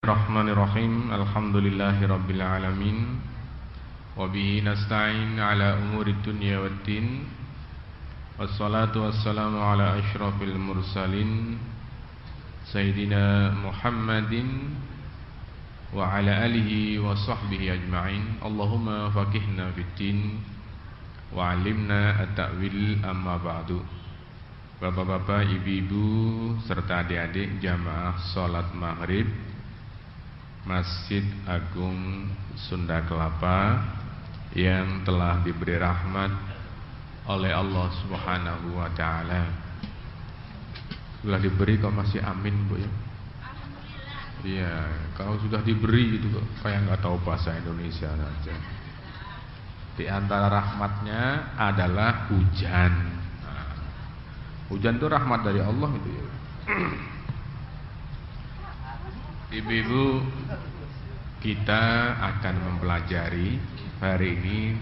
Bismillahirrahmanirrahim. Alhamdulillahirabbil alamin. Wa bihi nasta'in ala umurid dunya waddin. Wassalatu wassalamu ala asyrafil mursalin Sayyidina Muhammadin wa ala alihi wa sahbihi ajma'in. Allahumma faqihna fiddin wa 'allimna at-ta'wil, amma ba'du. Bapak-bapak, ibu-ibu serta adik-adik jamaah salat maghrib Masjid Agung Sunda Kelapa yang telah diberi rahmat oleh Allah Subhanahu wa ta'ala. Sudah diberi kok masih amin, Bu ya? Iya, kalau sudah diberi itu kok kayak nggak tahu bahasa Indonesia saja. Di antara rahmatnya adalah hujan. Nah, hujan itu rahmat dari Allah itu ya. Ibu-ibu, kita akan mempelajari hari ini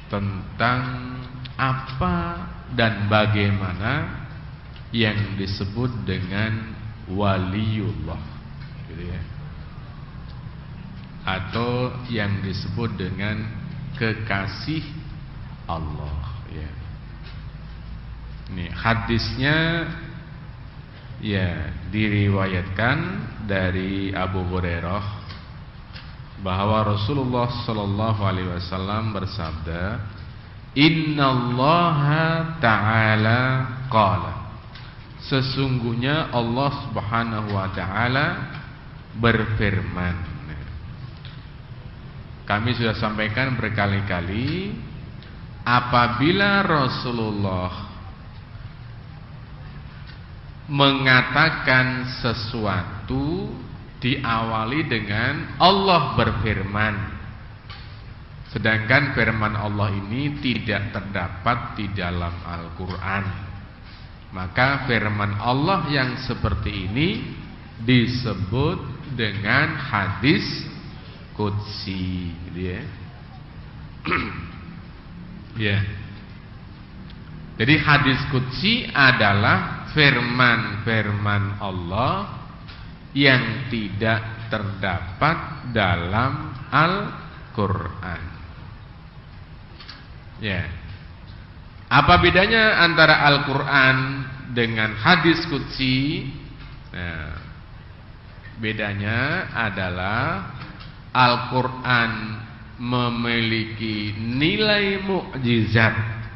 tentang apa dan bagaimana yang disebut dengan waliullah, gitu ya, atau yang disebut dengan kekasih Allah. Ya. Ini hadisnya ya diriwayatkan dari Abu Hurairah bahwa Rasulullah sallallahu alaihi wasallam bersabda, "Innallaha ta'ala qala." Sesungguhnya Allah Subhanahu wa taala berfirman. Kami sudah sampaikan berkali-kali, apabila Rasulullah mengatakan sesuatu diawali dengan Allah berfirman, sedangkan firman Allah ini tidak terdapat di dalam Al-Quran, maka firman Allah yang seperti ini disebut dengan hadis qudsi, gitu ya. Ya. Jadi hadis qudsi adalah firman-firman Allah yang tidak terdapat dalam Al-Quran. Ya. Apa bedanya antara Al-Quran dengan hadis qudsi? Nah, bedanya adalah Al-Quran memiliki nilai mukjizat,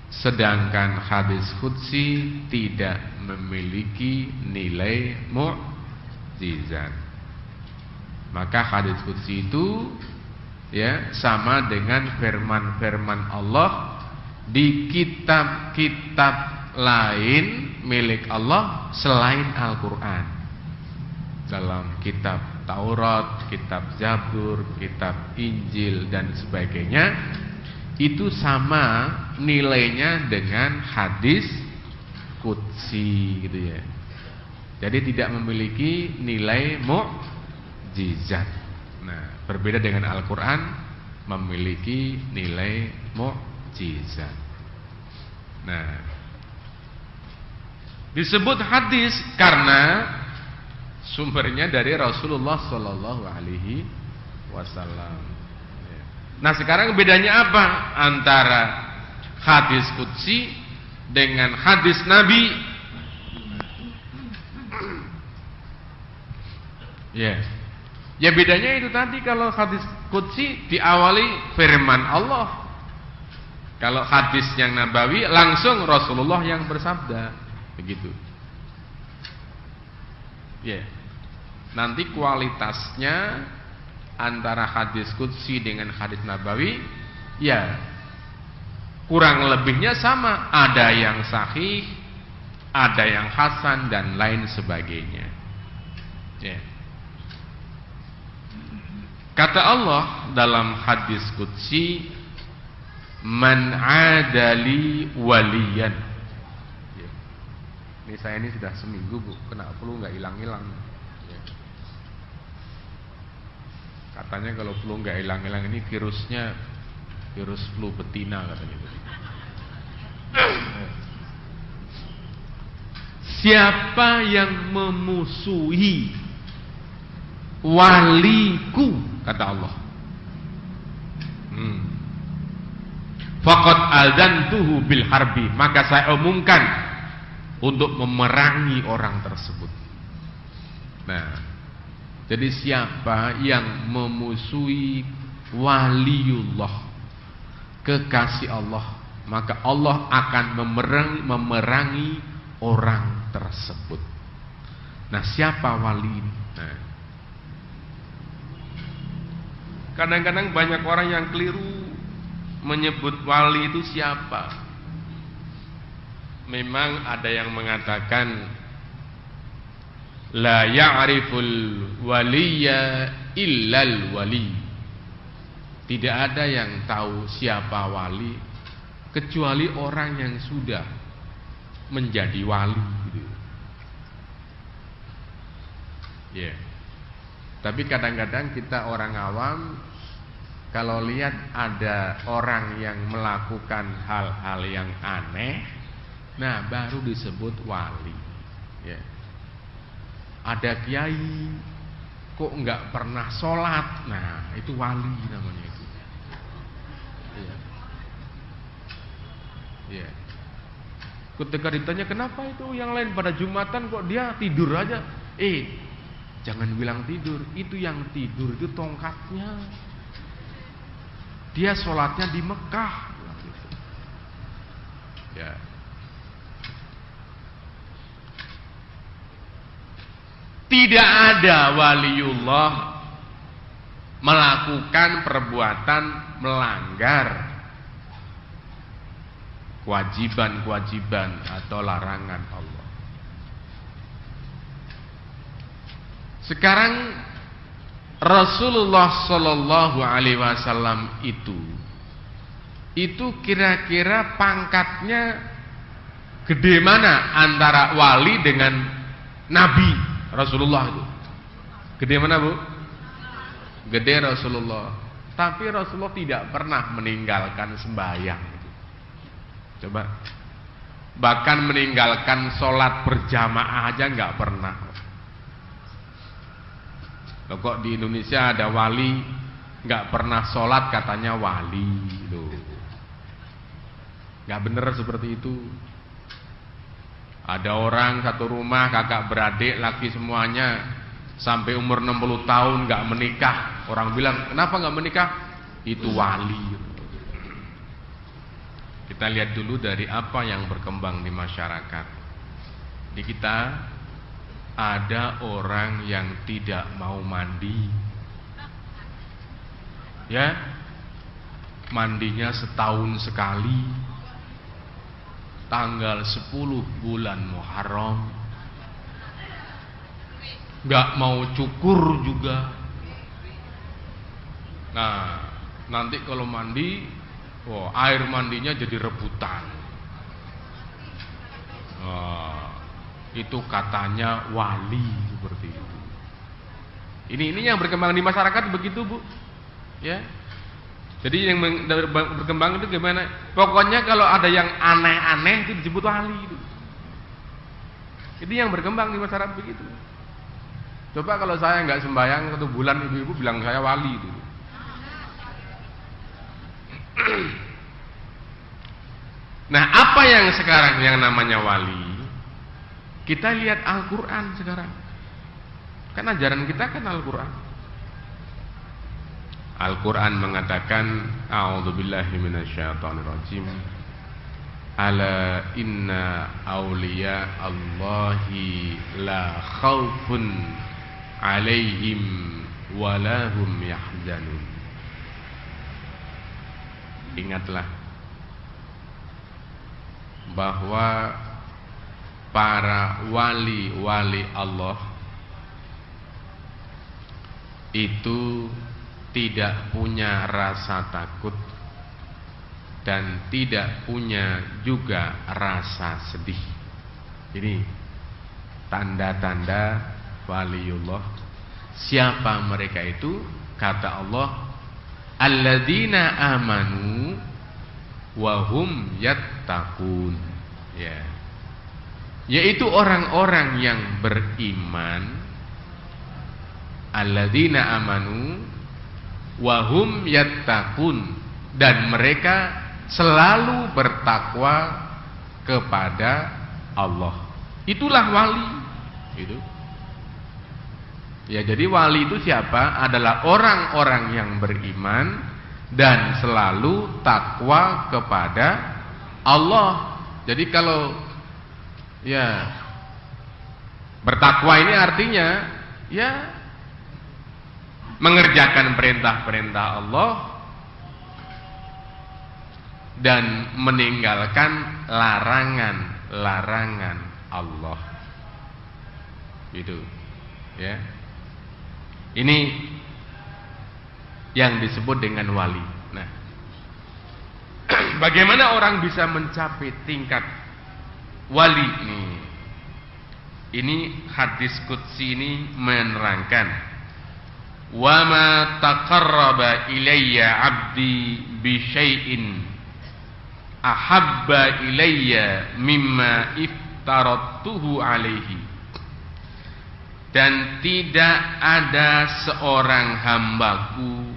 sedangkan hadis qudsi tidak memiliki nilai mukjizat. Maka hadis qudsi itu ya sama dengan firman-firman Allah di kitab-kitab lain milik Allah selain Al-Quran. Dalam kitab Taurat, kitab Zabur, kitab Injil dan sebagainya, itu sama nilainya dengan hadis qudsi, gitu ya. Jadi tidak memiliki nilai mukjizat. Nah, berbeda dengan Al-Quran memiliki nilai mukjizat. Nah, disebut hadis karena sumbernya dari Rasulullah Sallallahu Alaihi Wasallam. Nah, sekarang bedanya apa antara hadis qudsi dengan hadis Nabi? Ya. Ya bedanya itu tadi, kalau hadis qudsi diawali firman Allah. Kalau hadis yang nabawi langsung Rasulullah yang bersabda, begitu. Ya. Nanti kualitasnya antara hadis qudsi dengan hadis nabawi ya kurang lebihnya sama, ada yang sahih, ada yang hasan dan lain sebagainya. Ya. Kata Allah dalam hadis qudsi, "Man adali waliyan." Ya. Ini saya ini sudah seminggu, Bu, kena flu nggak hilang-hilang. Ya. Katanya kalau flu nggak hilang-hilang ini virusnya virus flu betina katanya. Siapa yang memusuhi waliku, kata Allah. Faqad adzantuhu bil harbi, maka saya umumkan untuk memerangi orang tersebut. Nah, jadi siapa yang memusuhi waliullah, kekasih Allah, maka Allah akan memerangi orang tersebut. Nah, siapa wali ini? Nah, kadang-kadang banyak orang yang keliru menyebut wali itu siapa. Memang ada yang mengatakan la ya'riful waliya illal wali. Tidak ada yang tahu siapa wali kecuali orang yang sudah menjadi wali gitu. Yeah. Tapi kadang-kadang kita orang awam kalau lihat ada orang yang melakukan hal-hal yang aneh, nah baru disebut wali. Yeah. Ada kiai kok nggak pernah sholat, nah itu wali namanya itu. Iya. Iya. Ketika ditanya kenapa itu yang lain pada Jumatan kok dia tidur aja, jangan bilang tidur, itu yang tidur itu tongkatnya. Dia sholatnya di Mekah. Ya. Tidak ada waliullah melakukan perbuatan melanggar kewajiban-kewajiban atau larangan Allah. Sekarang Rasulullah Shallallahu Alaihi Wasallam itu kira-kira pangkatnya gede mana antara wali dengan nabi? Rasulullah itu gede mana, Bu? Gede Rasulullah. Tapi Rasulullah tidak pernah meninggalkan sembahyang. Coba, bahkan meninggalkan sholat berjamaah aja nggak pernah. Loh, kok di Indonesia ada wali nggak pernah sholat katanya wali, loh. Nggak bener seperti itu. Ada orang satu rumah kakak beradik laki semuanya sampai umur 60 tahun nggak menikah. Orang bilang kenapa nggak menikah? Itu wali. Kita lihat dulu dari apa yang berkembang di masyarakat. Di kita ada orang yang tidak mau mandi. Ya, mandinya setahun sekali. Tanggal 10 bulan Muharram, nggak mau cukur juga. Nah, nanti kalau mandi, air mandinya jadi rebutan. Itu katanya wali seperti itu. Ini yang berkembang di masyarakat begitu, Bu. Ya. Jadi yang berkembang itu gimana? Pokoknya kalau ada yang aneh-aneh itu disebut wali itu. Itu yang berkembang di masyarakat begitu. Coba kalau saya nggak sembahyang 1 bulan, ibu-ibu bilang saya wali itu. Nah, apa yang sekarang yang namanya wali? Kita lihat Al-Quran sekarang. Kan ajaran kita kan Al-Quran. Al-Quran mengatakan a'udzubillahi minasyaitonirrajim, ala inna awliya Allahi la khawfun alaihim walahum yahzanun. Ingatlah bahwa para wali-wali Allah itu tidak punya rasa takut dan tidak punya juga rasa sedih. Ini tanda-tanda waliullah. Siapa mereka itu? Kata Allah, alladzina amanu wa hum yattaqun. Ya. Yaitu orang-orang yang beriman alladzina amanu wa hum yattaqun, dan mereka selalu bertakwa kepada Allah. Itulah wali. Itu. Ya, jadi wali itu siapa? Adalah orang-orang yang beriman dan selalu takwa kepada Allah. Jadi kalau ya bertakwa ini artinya ya mengerjakan perintah-perintah Allah dan meninggalkan larangan-larangan Allah. Itu ya. Ini yang disebut dengan wali. Nah, bagaimana orang bisa mencapai tingkat wali nih? Ini hadis qudsi ini menerangkan, wa ma taqarraba ilayya 'abdi bi syai'in ahabba ilayya mimma iftaradtuhu alaihi. Dan tidak ada seorang hambaku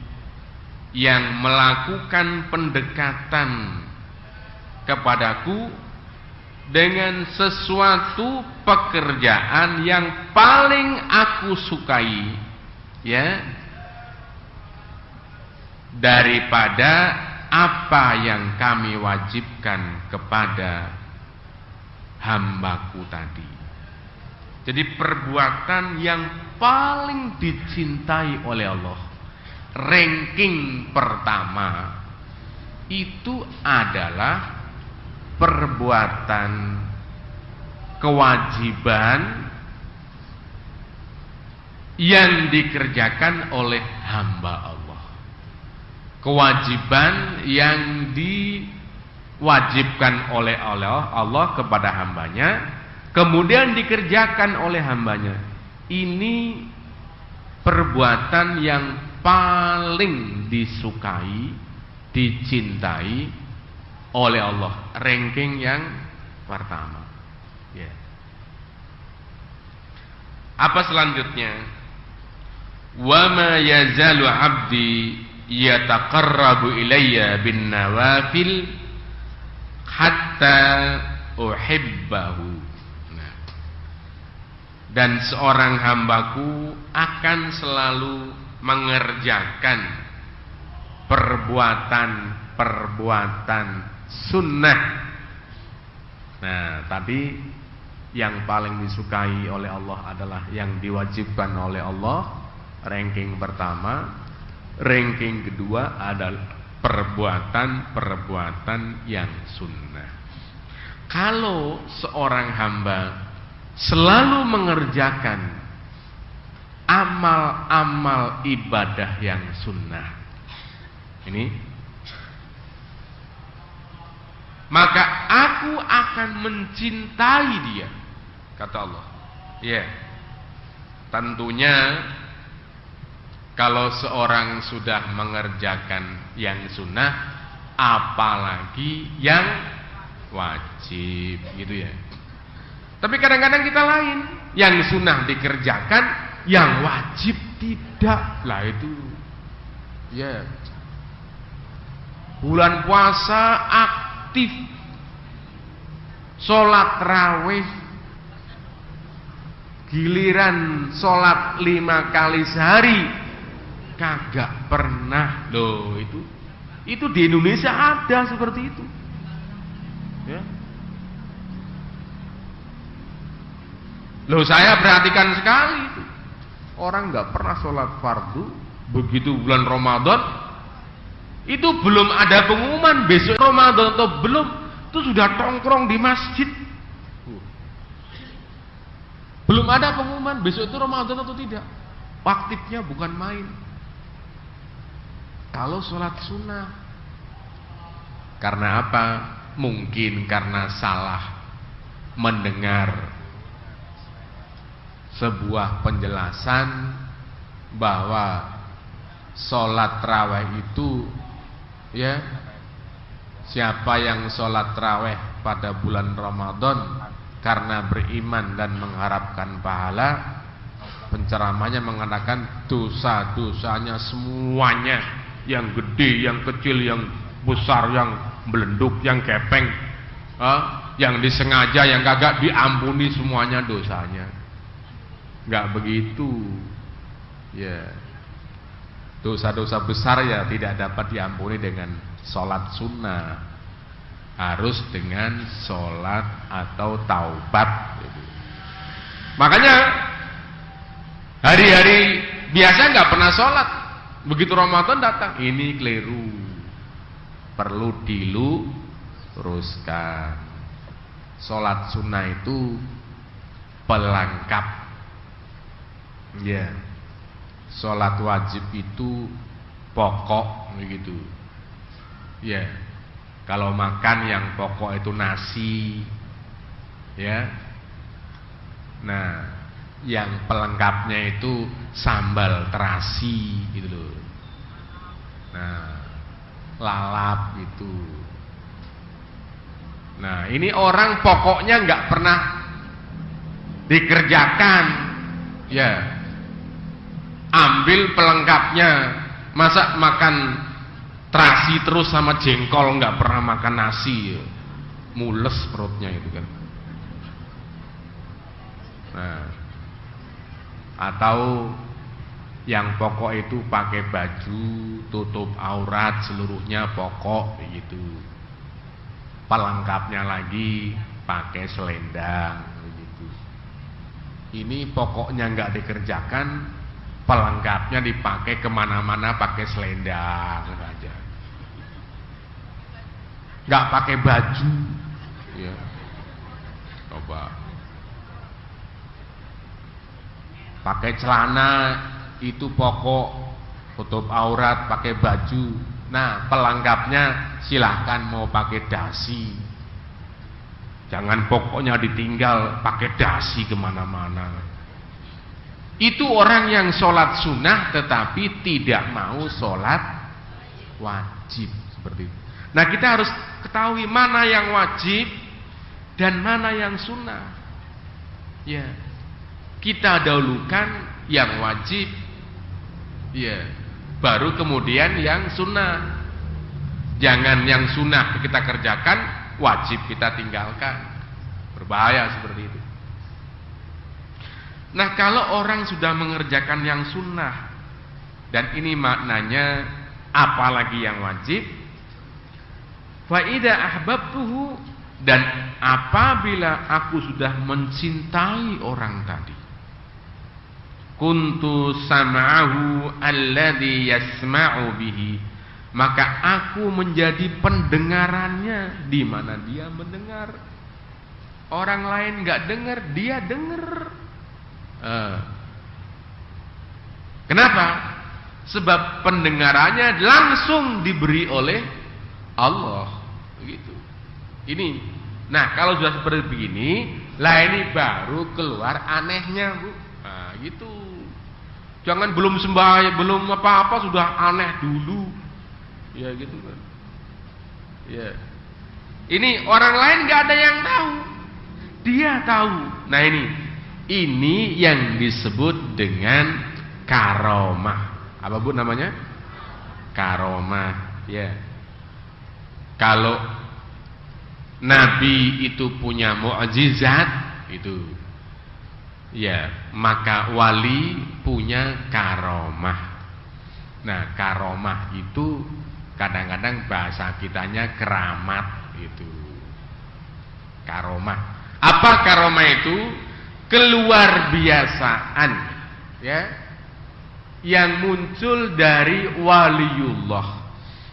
yang melakukan pendekatan kepadaku dengan sesuatu pekerjaan yang paling aku sukai, ya, daripada apa yang kami wajibkan kepada hambaku tadi. Jadi perbuatan yang paling dicintai oleh Allah, ranking pertama itu adalah perbuatan kewajiban yang dikerjakan oleh hamba Allah. Kewajiban yang diwajibkan oleh Allah kepada hambanya, kemudian dikerjakan oleh hambanya. Ini perbuatan yang paling disukai, dicintai oleh Allah, ranking yang pertama. Ya. Apa selanjutnya? Wa ma yazalu 'abdi yataqarrabu ilayya bin nawafil hatta uhibbahu. Dan seorang hambaku akan selalu mengerjakan perbuatan sunnah. Nah, tapi yang paling disukai oleh Allah adalah yang diwajibkan oleh Allah, ranking pertama. Ranking kedua adalah perbuatan yang sunnah. Kalau seorang hamba selalu mengerjakan amal-amal ibadah yang sunnah, ini, maka aku akan mencintai dia, kata Allah. Ya, tentunya kalau seorang sudah mengerjakan yang sunnah, apalagi yang wajib, gitu ya. Tapi kadang-kadang kita lain, yang sunnah dikerjakan, yang wajib tidak. Lah itu, ya, bulan puasa aktif, sholat rawih, giliran sholat 5 kali sehari kagak pernah. Loh, itu di Indonesia ada seperti itu, ya. Loh, saya perhatikan sekali itu. Orang nggak pernah sholat fardu, begitu bulan Ramadan, itu belum ada pengumuman besok Ramadan atau belum, itu sudah tongkrong di masjid. Belum ada pengumuman besok itu Ramadan atau tidak. Aktifnya bukan main. Kalau sholat sunnah, karena apa? Mungkin karena salah mendengar sebuah penjelasan bahwa sholat tarawih itu, ya, siapa yang sholat tarawih pada bulan Ramadan karena beriman dan mengharapkan pahala, penceramahnya mengatakan dosa-dosanya semuanya, yang gede, yang kecil, yang besar, yang belenduk, yang kepeng, yang disengaja, yang kagak, diampuni semuanya dosanya. Enggak begitu. Ya. Dosa-dosa besar ya tidak dapat diampuni dengan sholat sunnah. Harus dengan sholat atau taubat. Makanya hari-hari biasa nggak pernah sholat. Begitu Ramadan datang, ini keliru. Perlu diluruskan. Sholat sunnah itu pelengkap. Ya. Sholat wajib itu pokok begitu. Ya. Kalau makan yang pokok itu nasi. Ya. Nah, yang pelengkapnya itu sambal terasi gitu loh. Nah, lalap gitu. Nah, ini orang pokoknya nggak pernah dikerjakan. Ya. Ambil pelengkapnya. Masa makan terasi terus sama jengkol, nggak pernah makan nasi, ya. Mules perutnya itu kan. Nah, atau yang pokok itu pakai baju tutup aurat seluruhnya pokok begitu. Pelengkapnya lagi pakai selendang begitu. Ini pokoknya nggak dikerjakan, pelengkapnya dipakai kemana-mana pakai selendang saja. Nggak pakai baju, ya. Coba. Pakai celana itu pokok, tutup aurat, pakai baju. Nah, pelengkapnya silahkan mau pakai dasi. Jangan pokoknya ditinggal pakai dasi kemana-mana. Itu orang yang sholat sunnah tetapi tidak mau sholat wajib seperti itu. Nah, kita harus ketahui mana yang wajib dan mana yang sunnah. Ya. Kita dahulukan yang wajib, ya, baru kemudian yang sunnah. Jangan yang sunnah kita kerjakan, wajib kita tinggalkan. Berbahaya seperti itu. Nah, kalau orang sudah mengerjakan yang sunnah, dan ini maknanya apalagi yang wajib, fa idza ahbabtuhu, dan apabila aku sudah mencintai orang tadi, kuntu sam'ahu alladhi yasma'u bihi, maka aku menjadi pendengarannya di mana dia mendengar. Orang lain enggak dengar, dia dengar. Kenapa? Sebab pendengarannya langsung diberi oleh Allah begitu. Ini. Nah, kalau sudah seperti begini, lah ini baru keluar anehnya, Bu. Nah, gitu. Jangan belum sembahyang, belum apa-apa sudah aneh dulu. Ya gitu kan. Ya. Ini orang lain nggak ada yang tahu. Dia tahu. Nah, ini yang disebut dengan karomah. Apa Bu namanya? Karomah. Ya. Kalau Nabi itu punya mukjizat itu, ya, maka wali punya karomah. Nah, karomah itu kadang-kadang bahasa kitanya keramat itu. Karomah. Apa karomah itu? Keluar biasaan, ya, yang muncul dari waliullah.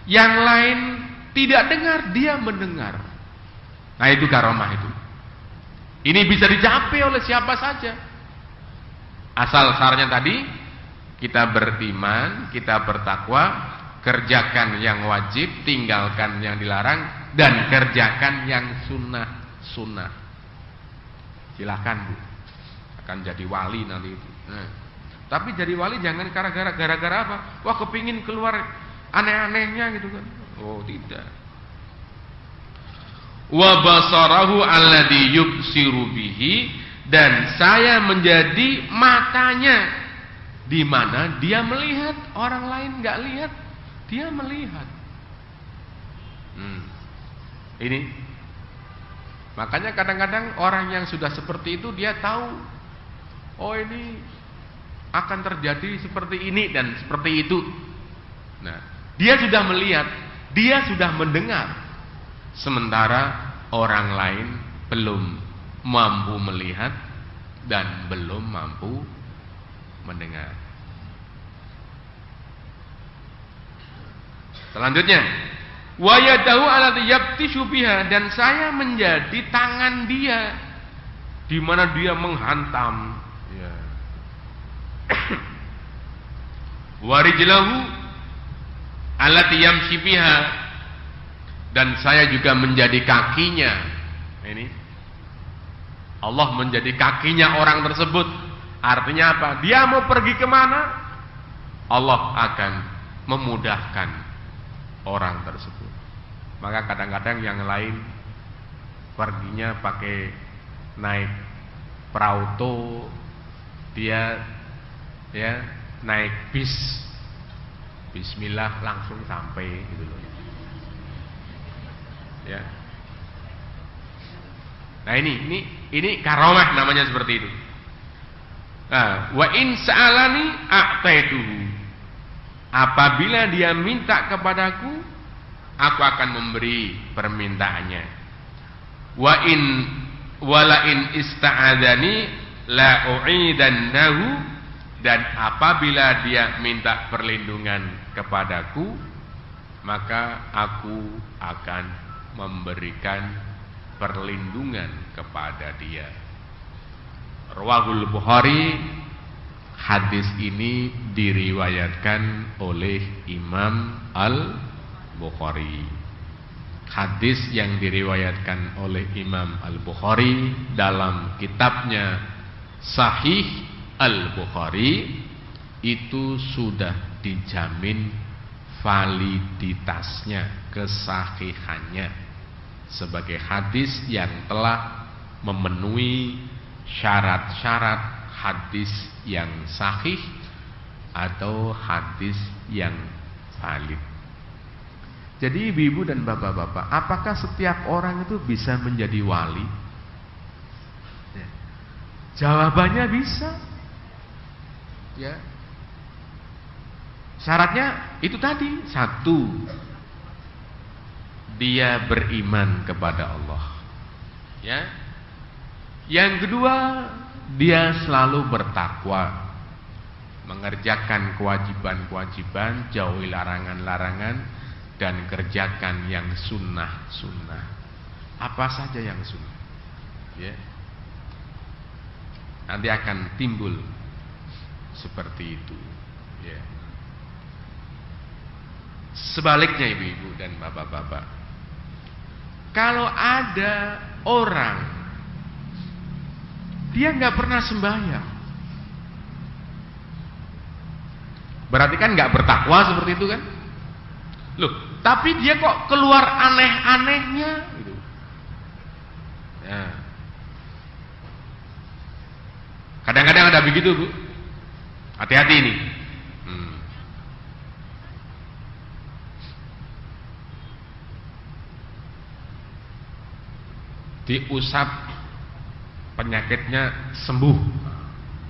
Yang lain tidak dengar, dia mendengar. Nah, itu karomah itu. Ini bisa dicapai oleh siapa saja. Asal syaratnya tadi kita beriman, kita bertakwa, kerjakan yang wajib, tinggalkan yang dilarang, dan kerjakan yang sunnah. Silahkan, Bu, akan jadi wali nanti itu. Nah, tapi jadi wali jangan gara-gara apa? Wah, kepingin keluar aneh-anehnya gitu kan? Oh, tidak. Wa basarahu alladhi yubsiru bihi, dan saya menjadi matanya, di mana dia melihat, orang lain nggak lihat, dia melihat. Ini makanya kadang-kadang orang yang sudah seperti itu dia tahu, oh ini akan terjadi seperti ini dan seperti itu. Nah, dia sudah melihat, dia sudah mendengar, sementara orang lain belum mampu melihat dan belum mampu mendengar. Selanjutnya, wa yadahu allati yabtishu biha, dan saya menjadi tangan dia di mana dia menghantam, ya. Wa rijlahu allati yamshi biha, dan saya juga menjadi kakinya. Ini Allah menjadi kakinya orang tersebut. Artinya apa? Dia mau pergi kemana, Allah akan memudahkan orang tersebut. Maka kadang-kadang yang lain perginya pakai naik perahu, dia ya naik bis, bismillah langsung sampai gitu loh. Ya. Nah ini karomah namanya seperti itu. Nah, wa in sa'alani a'taituhu. Apabila dia minta kepadaku, aku akan memberi permintaannya. Wala in ista'adzani la u'idannahu, dan apabila dia minta perlindungan kepadaku, maka aku akan memberikan perlindungan kepada dia. Rawahul Bukhari. Hadis ini diriwayatkan oleh Imam Al-Bukhari. Hadis yang diriwayatkan oleh Imam Al-Bukhari dalam kitabnya Sahih Al-Bukhari itu sudah dijamin validitasnya, kesahihannya, sebagai hadis yang telah memenuhi syarat-syarat hadis yang sahih atau hadis yang valid. Jadi ibu-ibu dan bapak-bapak, apakah setiap orang itu bisa menjadi wali? Ya. Jawabannya bisa. Ya. Syaratnya itu tadi. Satu, dia beriman kepada Allah. Ya. Yang kedua, dia selalu bertakwa, mengerjakan kewajiban-kewajiban, jauhi larangan-larangan, dan kerjakan yang sunnah-sunnah. Apa saja yang sunnah, ya. Nanti akan timbul seperti itu, ya. Sebaliknya ibu-ibu dan bapak-bapak, kalau ada orang dia nggak pernah sembahyang, berarti kan nggak bertakwa seperti itu kan? Loh, tapi dia kok keluar aneh-anehnya gitu. Ya. Kadang-kadang ada begitu, Bu. Hati-hati ini. Diusap, penyakitnya sembuh.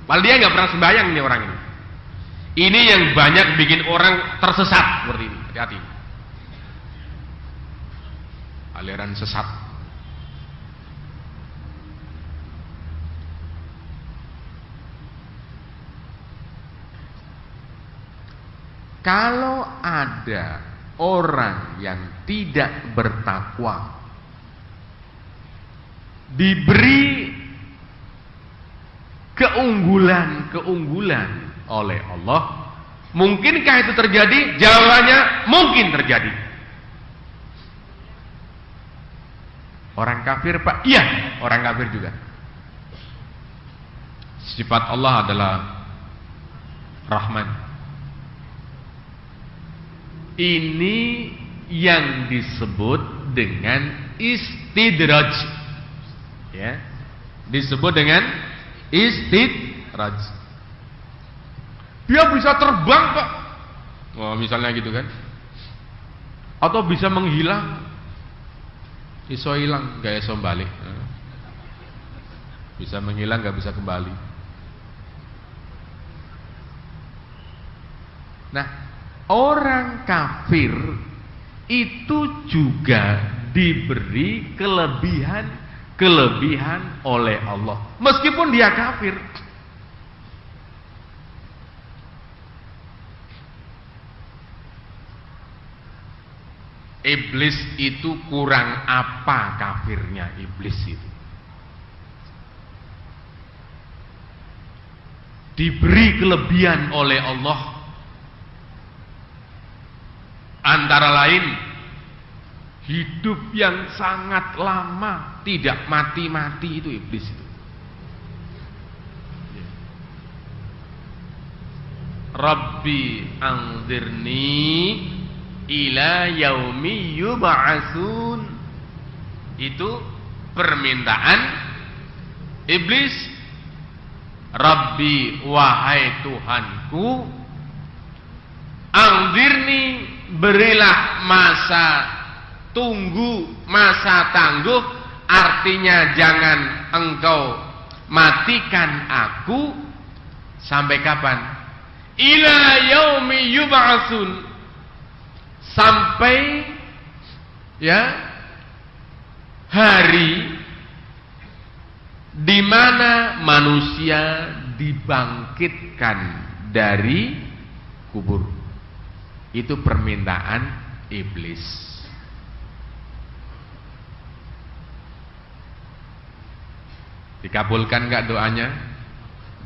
Padahal dia nggak pernah sembahyang ini orang ini. Ini yang banyak bikin orang tersesat seperti ini. Hati-hati. Aliran sesat. Kalau ada orang yang tidak bertakwa diberi keunggulan oleh Allah, mungkinkah itu terjadi? Jawabannya mungkin terjadi. Orang kafir, Pak? Iya, orang kafir juga. Sifat Allah adalah Rahman. Ini yang disebut dengan istidraj. Ya, disebut dengan Istidraj. Dia bisa terbang kok. Oh, misalnya gitu kan. Atau bisa menghilang. Iso hilang, gak iso balik. Bisa menghilang, gak bisa kembali. Nah, orang kafir itu juga diberi kelebihan oleh Allah, meskipun dia kafir. Iblis itu kurang apa kafirnya iblis itu? Diberi kelebihan oleh Allah, antara lain hidup yang sangat lama, tidak mati-mati, itu iblis itu. Rabbi anzirni ila yaumi yub'atsun. Itu permintaan iblis. Rabbi, wahai Tuhanku, anzirni, berilah masa tunggu, masa tangguh, artinya jangan engkau matikan aku. Sampai kapan? Ila yaumi yub'atsun, sampai hari di mana manusia dibangkitkan dari kubur. Itu permintaan iblis. Dikabulkan enggak doanya?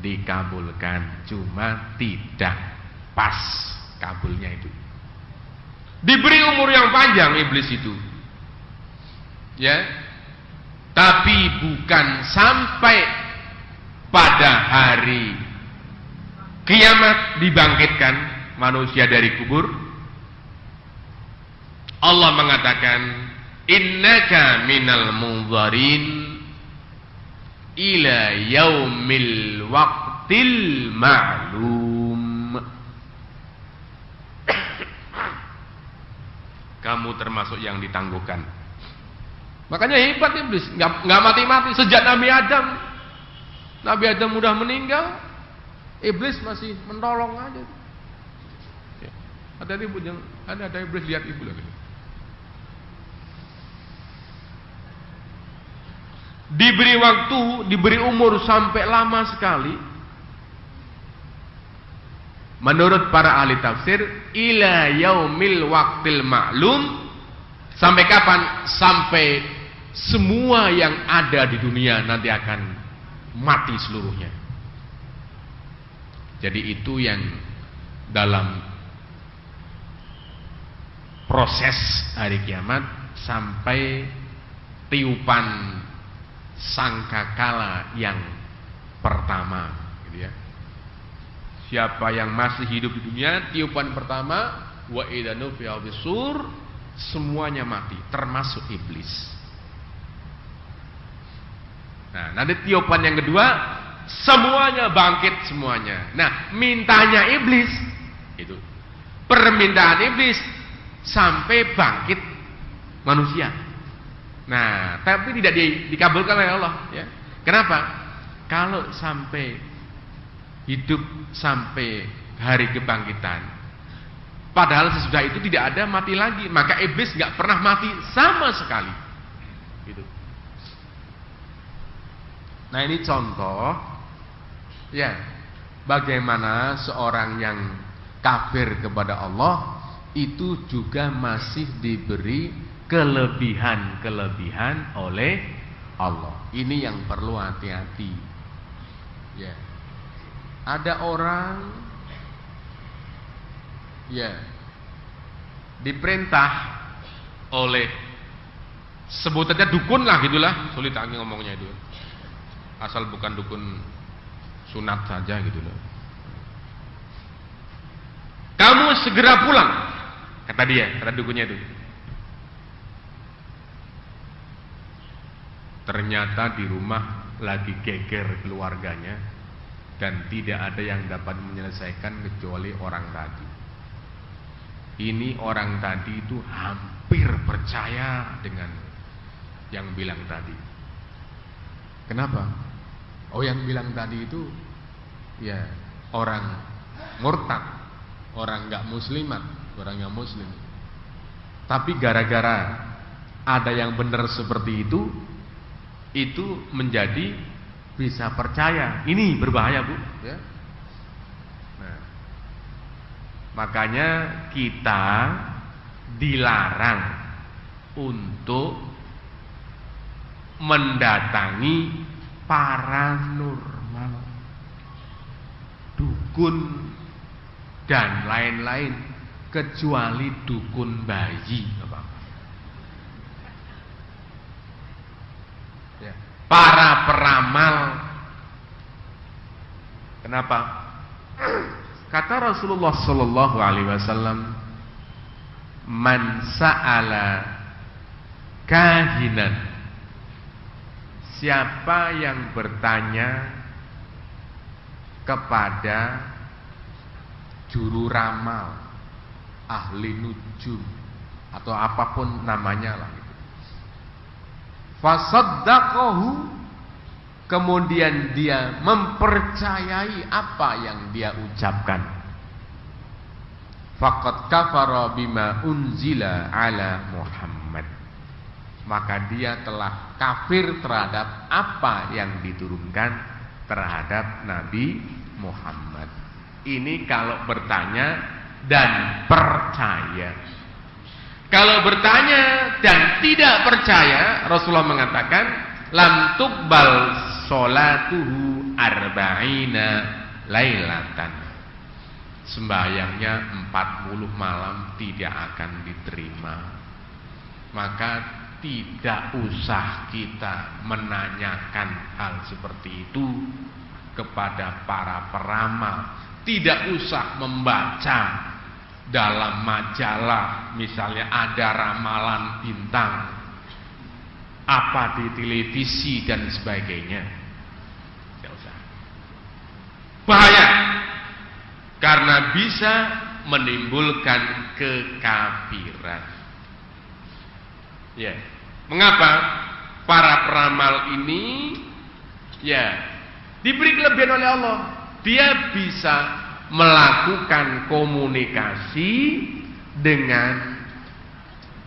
Dikabulkan, cuma tidak pas kabulnya itu. Diberi umur yang panjang iblis itu, tapi bukan sampai pada hari kiamat dibangkitkan manusia dari kubur. Allah mengatakan, innaka minal munzarin ila yaumil waqtil ma'lum. Kamu termasuk yang ditangguhkan. Makanya hebat iblis, nggak mati-mati. Sejak Nabi Adam udah meninggal, iblis masih menolong aja. Ada ibu yang ada iblis lihat ibu lagi. Diberi waktu, diberi umur sampai lama sekali. Menurut para ahli tafsir, ila yaumil waqtil ma'lum. Sampai kapan? Sampai semua yang ada di dunia nanti akan mati seluruhnya. Jadi itu yang dalam proses hari kiamat sampai tiupan sangkakala yang pertama, gitu ya. Siapa yang masih hidup di dunia, tiupan pertama, wa idza nufiya bis-sur, semuanya mati, termasuk iblis. Nah, nanti tiupan yang kedua, semuanya bangkit semuanya. Nah, mintanya iblis itu, permintaan iblis sampai bangkit manusia. Nah, tapi tidak dikabulkan oleh Allah, ya. Kenapa? Kalau sampai hidup sampai hari kebangkitan, padahal sesudah itu tidak ada mati lagi, maka iblis nggak pernah mati sama sekali. Gitu. Nah, ini contoh, ya, bagaimana seorang yang kafir kepada Allah itu juga masih diberi kelebihan oleh Allah. Ini yang perlu hati-hati. Ya. Ada orang diperintah oleh sebutannya dukun lah, gitulah, sulit lagi ngomongnya itu. Asal bukan dukun sunat saja gitu loh. Kamu segera pulang, kata dia, kata dukunnya itu. Ternyata di rumah lagi geger keluarganya, dan tidak ada yang dapat menyelesaikan kecuali orang tadi. Ini orang tadi itu hampir percaya dengan yang bilang tadi. Kenapa? Oh, yang bilang tadi itu ya orang murtad, orang gak muslimat, orang yang muslim. Tapi gara-gara ada yang benar seperti itu menjadi bisa percaya. Ini berbahaya, Bu, ya. Nah, makanya kita dilarang untuk mendatangi paranormal, dukun dan lain-lain, kecuali dukun bayi, Bapak. Ya. Para peramal. Kenapa? Kata Rasulullah sallallahu alaihi wasallam, "Man sa'ala kahinan." Siapa yang bertanya kepada juru ramal, ahli nujum, atau apapun namanya lah gitu. Fasaddaqahu, kemudian dia mempercayai apa yang dia ucapkan. Faqad kafara bima unzila ala Muhammad, maka dia telah kafir terhadap apa yang diturunkan terhadap Nabi Muhammad. Ini kalau bertanya dan percaya. Kalau bertanya dan tidak percaya, Rasulullah mengatakan lam tuqbal sholatuhu arba'ina lailatan, sembahyangnya 40 malam tidak akan diterima. Maka tidak usah kita menanyakan hal seperti itu kepada para peramal. Tidak usah membaca dalam majalah, misalnya ada ramalan bintang apa di televisi dan sebagainya. Tidak usah. Bahaya, karena bisa menimbulkan kekafiran. Ya. Mengapa para peramal ini ya diberi kelebihan oleh Allah? Dia bisa melakukan komunikasi dengan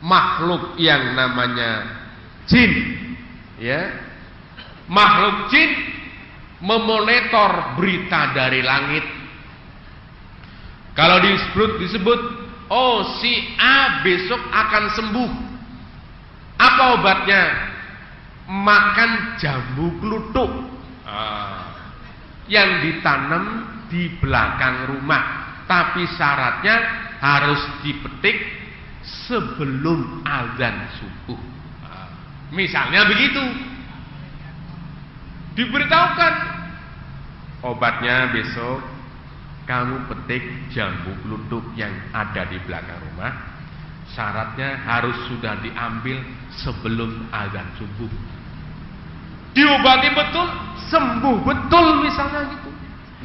makhluk yang namanya jin, ya. Makhluk jin memonitor berita dari langit. Kalau disebut, oh si A besok akan sembuh. Apa obatnya? Makan jambu kluthuk yang ditanam di belakang rumah, tapi syaratnya harus dipetik sebelum azan subuh. Misalnya begitu. Diberitahukan obatnya besok kamu petik jambu kluthuk yang ada di belakang rumah, syaratnya harus sudah diambil sebelum azan subuh. Diobati betul, sembuh betul misalnya gitu.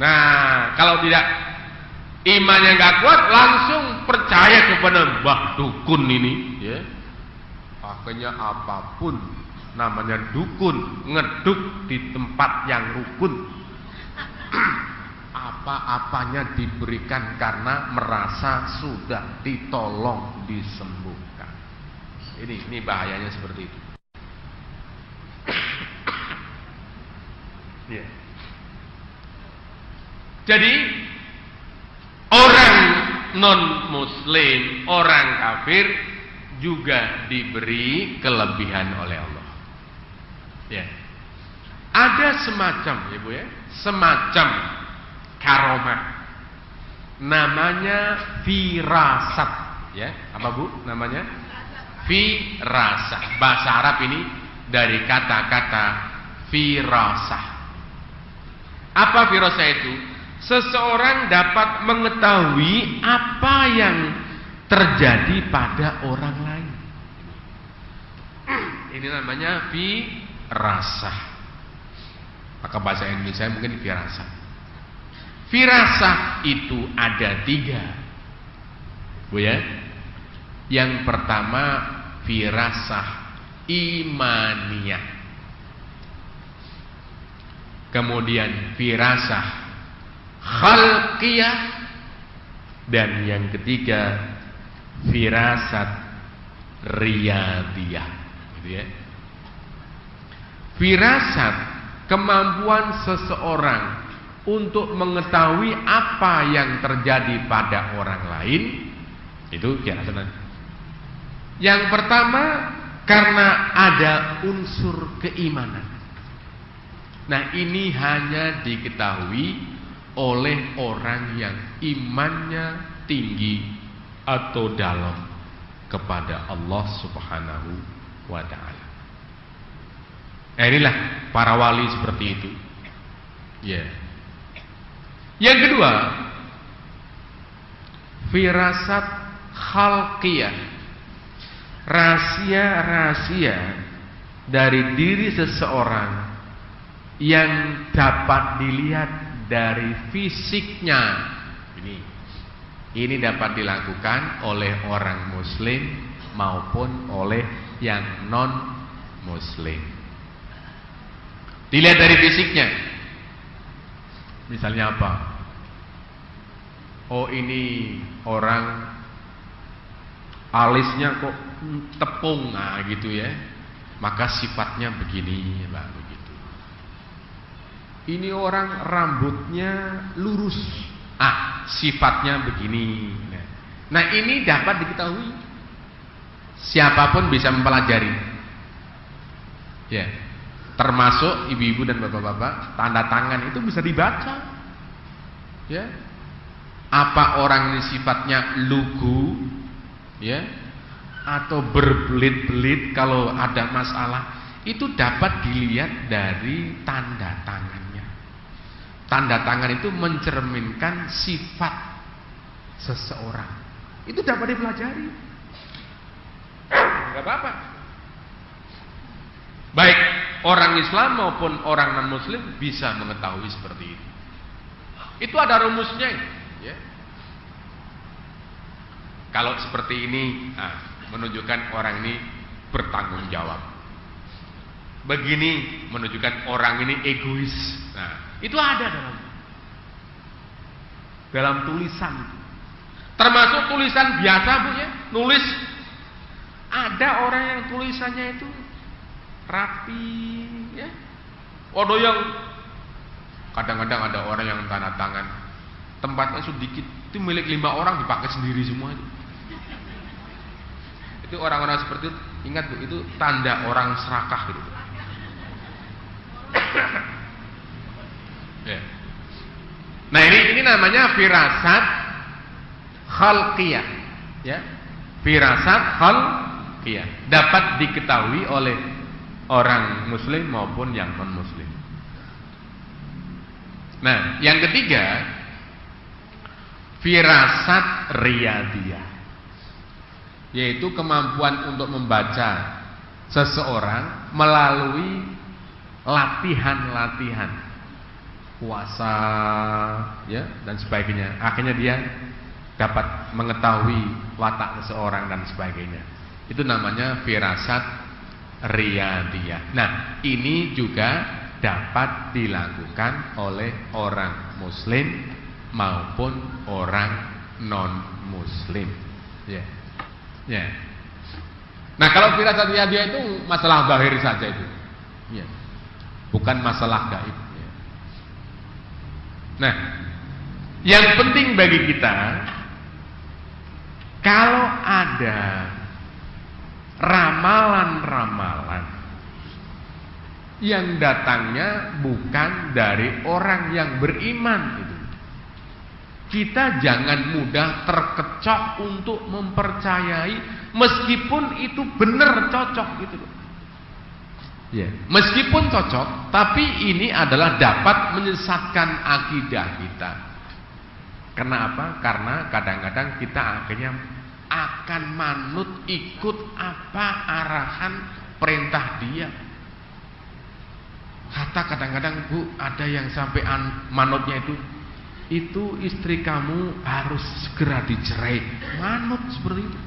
Nah, kalau tidak, imannya nggak kuat, langsung percaya kepada mbah dukun ini, ya. Akhirnya apapun namanya dukun, ngeduk di tempat yang rukun. Apa-apanya diberikan karena merasa sudah ditolong, disembuhkan. Ini bahayanya seperti itu. Ya. Jadi orang non-muslim, orang kafir juga diberi kelebihan oleh Allah. Ya. Ada semacam, ya Bu ya, semacam karomah. Namanya firasat, ya. Apa Bu namanya? Firasat. Bahasa Arab ini dari kata-kata firasah. Apa firasah itu? Seseorang dapat mengetahui apa yang terjadi pada orang lain. Ini namanya firasah. Maka bahasa Indonesia mungkin firasat. Firasat itu ada 3, Bu ya. Yang pertama firasah imaniyah, kemudian firasah khalqiyah, dan yang ketiga firasat riyadiyah, gitu ya. Firasat kemampuan seseorang untuk mengetahui apa yang terjadi pada orang lain, itu firasat. Yang pertama karena ada unsur keimanan. Nah, ini hanya diketahui oleh orang yang imannya tinggi atau dalam kepada Allah Subhanahu wa ta'ala. Inilah para wali seperti itu. Ya. Yang kedua, firasat khalqiyah, rahasia-rahasia dari diri seseorang yang dapat dilihat dari fisiknya. Ini dapat dilakukan oleh orang muslim maupun oleh yang non muslim. Dilihat dari fisiknya. Misalnya apa? Oh, ini orang alisnya kok tepung, nah gitu ya. Maka sifatnya begini, Pak, begitu. Ini orang rambutnya lurus, sifatnya begini. Nah, ini dapat diketahui. Siapapun bisa mempelajari. Ya. Termasuk ibu-ibu dan bapak-bapak, tanda tangan itu bisa dibaca. Ya. Apa orang ini sifatnya lugu, ya, atau berbelit-belit kalau ada masalah, itu dapat dilihat dari tanda tangannya. Tanda tangan itu mencerminkan sifat seseorang. Itu dapat dipelajari. Enggak apa-apa. Baik orang Islam maupun orang non-muslim bisa mengetahui seperti itu. Itu ada rumusnya, ya. Kalau seperti ini, menunjukkan orang ini bertanggung jawab. Begini menunjukkan orang ini egois. Nah, itu ada dalam tulisan. Termasuk tulisan biasa, Bu ya, nulis. Ada orang yang tulisannya itu rapi, ya. Ada yang kadang-kadang ada orang yang tanda tangan tempatnya sedikit, itu milik 5 orang dipakai sendiri semua itu. Itu orang-orang seperti itu, ingat Bu, itu tanda orang serakah gitu. Ya. Nah, ini namanya firasat khalqiyah, ya. Firasat khalqiyah dapat diketahui oleh orang muslim maupun yang non muslim. Nah, yang ketiga firasat riyadiyah, yaitu kemampuan untuk membaca seseorang melalui latihan-latihan puasa, ya, dan sebagainya. Akhirnya dia dapat mengetahui watak seseorang dan sebagainya. Itu namanya firasat riyadiyah. Nah, ini juga dapat dilakukan oleh orang muslim maupun orang non muslim. Ya. Ya. Nah, kalau firasat riyadiyah itu masalah zahir saja itu. Ya. Bukan masalah gaib. Ya. Nah, yang penting bagi kita, kalau ada ramalan-ramalan yang datangnya bukan dari orang yang beriman itu, kita jangan mudah terkecoh untuk mempercayai meskipun itu benar cocok gitu loh. Ya, meskipun cocok, tapi ini adalah dapat menyesatkan akidah kita. Kenapa? Karena kadang-kadang kita akhirnya akan manut ikut apa arahan perintah dia. Kata kadang-kadang Bu, ada yang sampai manutnya itu istri kamu harus segera dicerai. Manut seperti itu.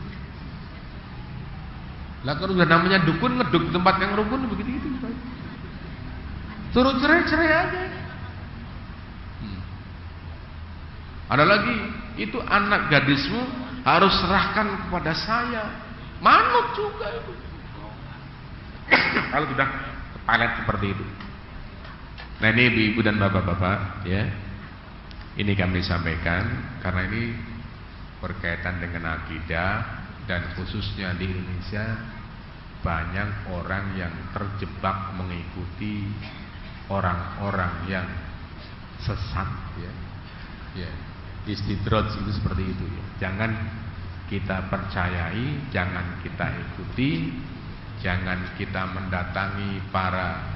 Lah kalau udah namanya dukun, ngeduk di tempat yang rukun begitu itu. Suruh cerai aja. Ada lagi, itu anak gadismu harus serahkan kepada saya. Manut juga itu. Kalau sudah kepalet seperti itu. Nah ini ibu-ibu dan bapak-bapak ya, ini kami sampaikan karena ini berkaitan dengan akidah dan khususnya di Indonesia banyak orang yang terjebak mengikuti orang-orang yang sesat ya. Ya, istidraj itu seperti itu ya. Jangan kita percayai, jangan kita ikuti, jangan kita mendatangi para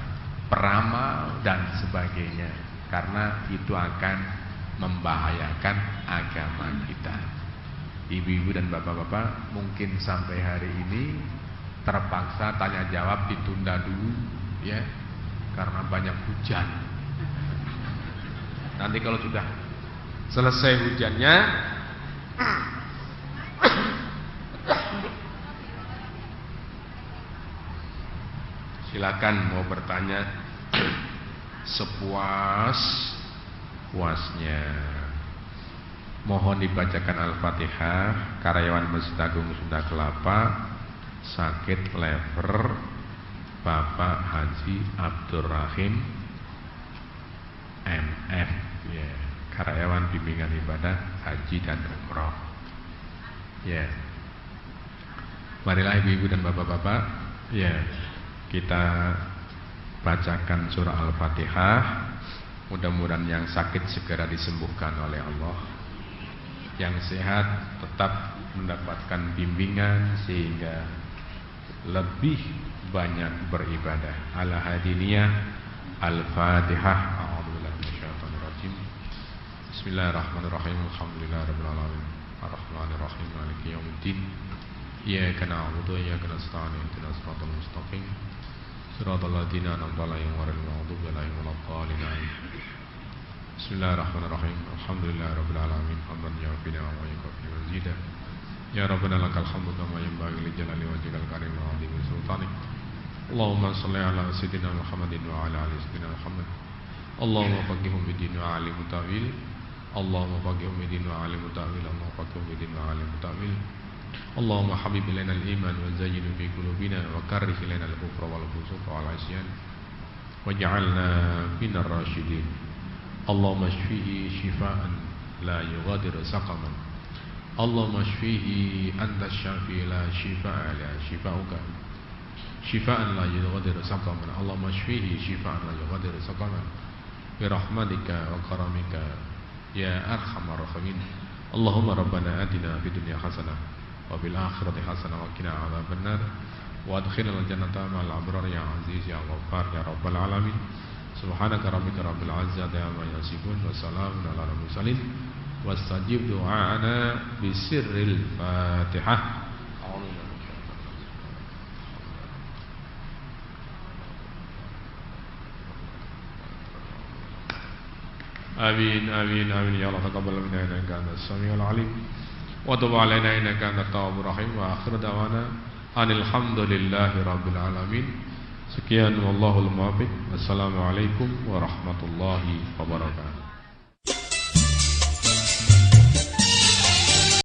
peramal dan sebagainya, karena itu akan membahayakan agama kita. Ibu-ibu dan bapak-bapak, mungkin sampai hari ini terpaksa tanya jawab ditunda dulu ya, karena banyak hujan. Nanti kalau sudah selesai hujannya silakan mau bertanya sepuas-puasnya. Mohon dibacakan Al-Fatihah. Karyawan Masjid Agung Sunda Kelapa, sakit lever, Bapak Haji Abdurrahim MF ya, karyawan bimbingan ibadah haji dan umroh ya. Marilah ibu-ibu dan bapak-bapak ya, kita bacakan surah Al-Fatihah. Mudah-mudahan yang sakit segera disembuhkan oleh Allah, yang sehat tetap mendapatkan bimbingan sehingga lebih banyak beribadah. Al-Hadiniyah Al-Fatihah. A'udzubillahi minasyaitonir rajim. Bismillahirrahmanirrahim. Alhamdulillahirabbil alamin. Arrahmanirrahim. Maliki yaumiddin. Iyyaka na'budu wa iyyaka nasta'in. Ihdinas siratal mustaqim. Siratal ladzina an'amta 'alaihim ghairil maghdubi 'alaihim waladdallin. Bismillahirrahmanirrahim. Alhamdulillahirabbil alamin. Hamdan yu'afina wa yukafi mazidah. Ya Rabbana lakal hamdu kama yanbaghi li jalali wajhikal karim wa 'azimi sultanik. Allahumma shalli ala sayyidina Muhammadin wa ala ali sayyidina Muhammad. Allahumma faqihhum bid-din wa 'alimut ta'wil. Allahumma faqihhum bid-din wa 'alimut ta'wil. Allahumma faqihhum bid-din wa 'alimut ta'wil. Allahumma habib ilaina al-iman wa zayyinhu fi qulubina wa karrih ilaina al-kufra wal fusuqa wal 'isyan waj'alna minar rasyidin. Allahumma shfihi shifaan la yughadiru saqaman. Allahumma shfihi anta syafi la shifaa la shifauka shifaan la yughadiru saqaman. Allahumma shfihi shifaan la yughadiru saqaman bi rahmatika wa karamika ya arhamar rahimin. Allahumma rabbana atina fid dunya hasanah wa bil akhirati hasanah wa qina adzabannar wa adkhilna al-jannata ma'al abrar ya aziz ya ghaffar ya rabbal alamin. Subhanaka rabbika rabbil izzati amma yasifun wa salamun ala al-mursalin wastajib du'ana bisirril Fatihah. Amin amin amin ya Allah, taqabbal minna innaka antas samiul alim wa tub alaina innaka antat tawwabur rahim. Wa akhir da'wana anil hamdulillahi rabbil alamin. Sekian wallahul muwaffiq. Wassalamualaikum warahmatullahi wabarakatuh.